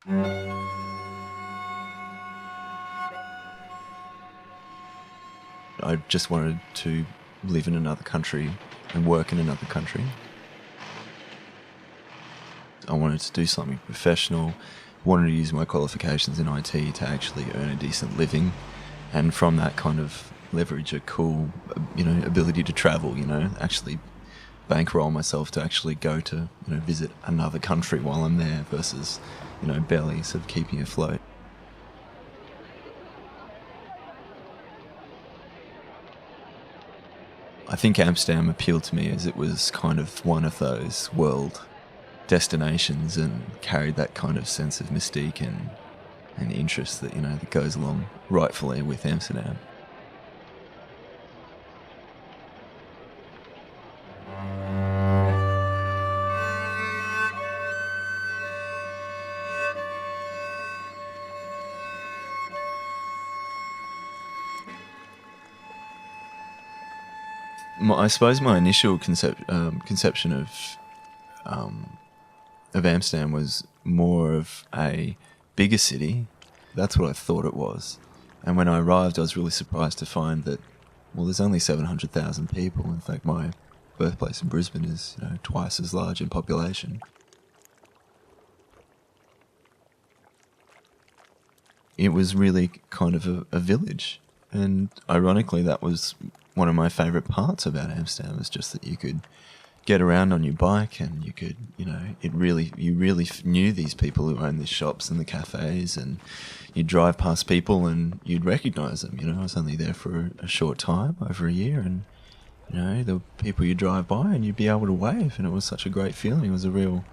I just wanted to live in another country and work in another country. I wanted to do something professional, wanted to use my qualifications in IT to actually earn a decent living, and from that kind of leverage a cool, ability to travel, actually bankroll myself to actually go to, visit another country while I'm there versus, barely sort of keeping afloat. I think Amsterdam appealed to me as it was kind of one of those world destinations and carried that kind of sense of mystique and interest that, that goes along rightfully with Amsterdam. I suppose my initial conception of Amsterdam was more of a bigger city. That's what I thought it was. And when I arrived, I was really surprised to find that, well, there's only 700,000 people. In fact, my birthplace in Brisbane is, twice as large in population. It was really kind of a village. And ironically, that was one of my favourite parts about Amsterdam, is just that you could get around on your bike and you could, you really knew these people who owned the shops and the cafes, and you'd drive past people and you'd recognise them. I was only there for a short time, over a year, and, the people you'd drive by and you'd be able to wave, and it was such a great feeling. It was a real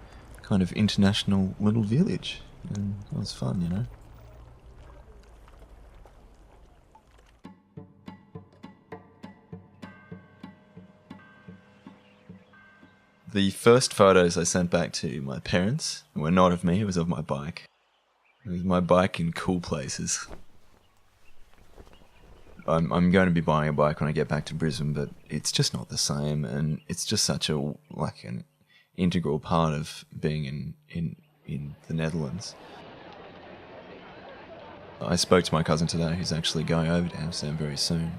kind of international little village, and it was fun, The first photos I sent back to my parents were not of me, it was of my bike. It was my bike in cool places. I'm going to be buying a bike when I get back to Brisbane, but it's just not the same, and it's just such an integral part of being in the Netherlands. I spoke to my cousin today, who's actually going over to Amsterdam very soon,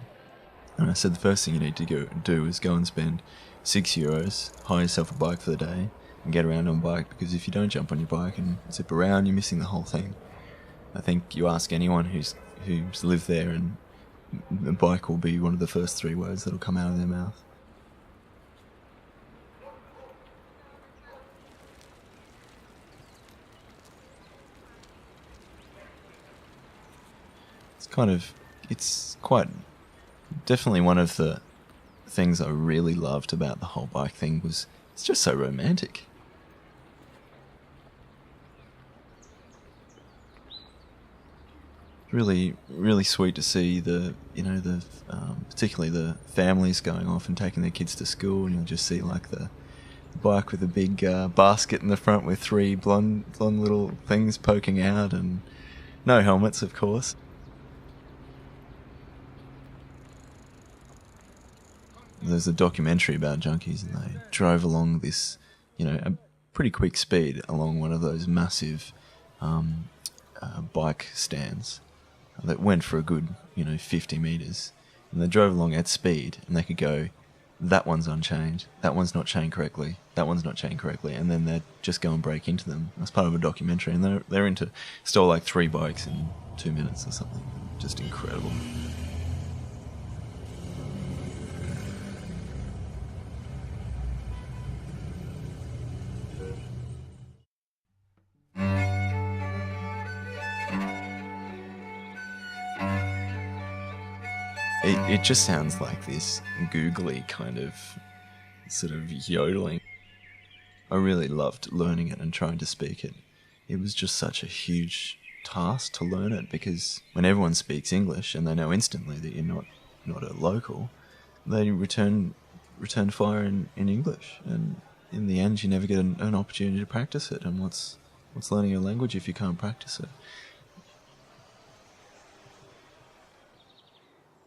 and I said the first thing you need to do is go and spend €6, hire yourself a bike for the day, and get around on a bike, because if you don't jump on your bike and zip around, you're missing the whole thing. I think you ask anyone who's lived there, and the bike will be one of the first 3 words that'll come out of their mouth. It's quite definitely one of the things I really loved about the whole bike thing was it's just so romantic. Really, really sweet to see particularly the families going off and taking their kids to school, and you'll just see like the bike with a big basket in the front with 3 blonde little things poking out, and no helmets, of course. There's a documentary about junkies, and they drove along this, a pretty quick speed along one of those massive bike stands that went for a good, 50 metres. And they drove along at speed, and they could go, that one's unchained, that one's not chained correctly, that one's not chained correctly, and then they'd just go and break into them. That's part of a documentary, and they're stole like 3 bikes in 2 minutes or something. Just incredible. It just sounds like this googly kind of sort of yodeling. I really loved learning it and trying to speak it. It was just such a huge task to learn it, because when everyone speaks English and they know instantly that you're not a local, they return fire in English, and in the end you never get an opportunity to practice it. And what's learning a language if you can't practice it?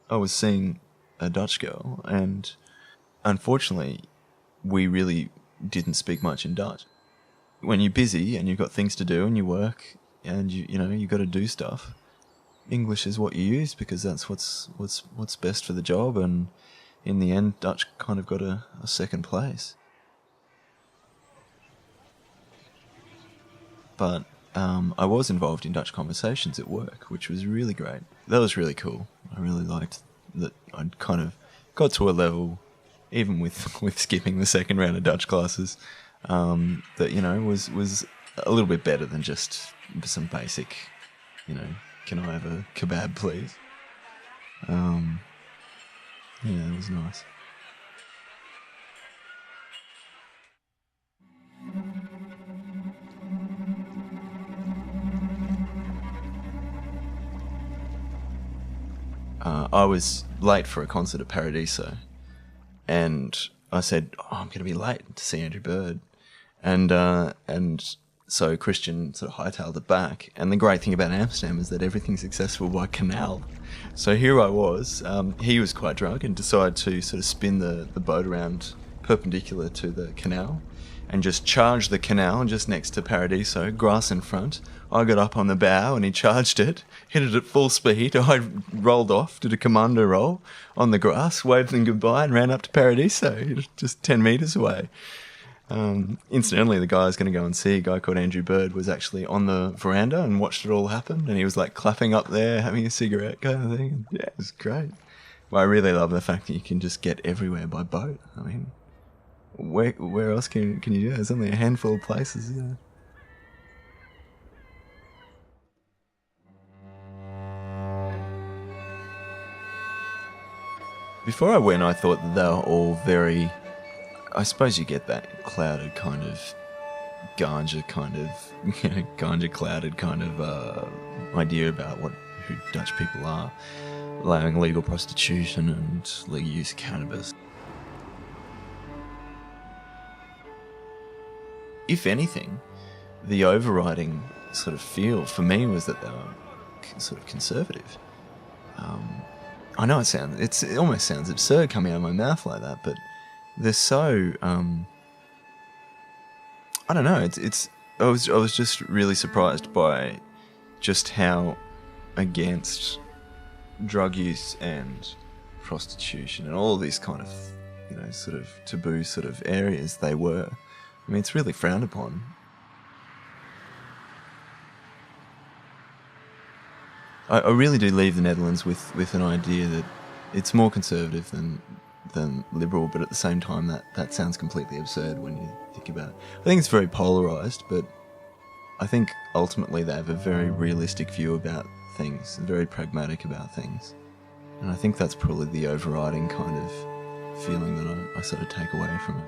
I was seeing a Dutch girl, and unfortunately, we really didn't speak much in Dutch. When you're busy and you've got things to do and you work, and you got to do stuff, English is what you use because that's what's best for the job. And in the end, Dutch kind of got a second place. But I was involved in Dutch conversations at work, which was really great. That was really cool. I really liked that I'd kind of got to a level, even with skipping the second round of Dutch classes, that was a little bit better than just some basic, can I have a kebab, please? Yeah, it was nice. I was late for a concert at Paradiso, and I said, I'm going to be late to see Andrew Bird. And so Christian sort of hightailed it back. And the great thing about Amsterdam is that everything's accessible by canal. So here I was. He was quite drunk and decided to sort of spin the boat around perpendicular to the canal and just charge the canal just next to Paradiso, grass in front. I got up on the bow and he charged it, hit it at full speed. I rolled off, did a commando roll on the grass, waved them goodbye and ran up to Paradiso, just 10 metres away. Incidentally, the guy I was going to go and see, a guy called Andrew Bird, was actually on the veranda and watched it all happen, and he was like clapping up there, having a cigarette kind of thing. And yeah, it was great. Well, I really love the fact that you can just get everywhere by boat. I mean, where else can you do that? There's only a handful of places, yeah. Before I went, I thought that they were all very... I suppose you get that clouded kind of ganja clouded kind of idea about who Dutch people are, allowing legal prostitution and legal use of cannabis. If anything, the overriding sort of feel for me was that they were sort of conservative. I know it almost sounds absurd coming out of my mouth like that, but they're so, I don't know, I was just really surprised by just how against drug use and prostitution and all of these kind of, sort of taboo sort of areas they were. I mean, it's really frowned upon. I really do leave the Netherlands with an idea that it's more conservative than liberal, but at the same time that sounds completely absurd when you think about it. I think it's very polarised, but I think ultimately they have a very realistic view about things, very pragmatic about things. And I think that's probably the overriding kind of feeling that I sort of take away from it.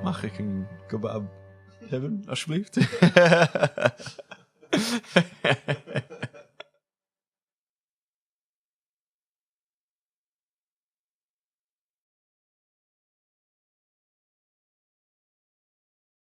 Mag ik een kebab hebben, alsjeblieft?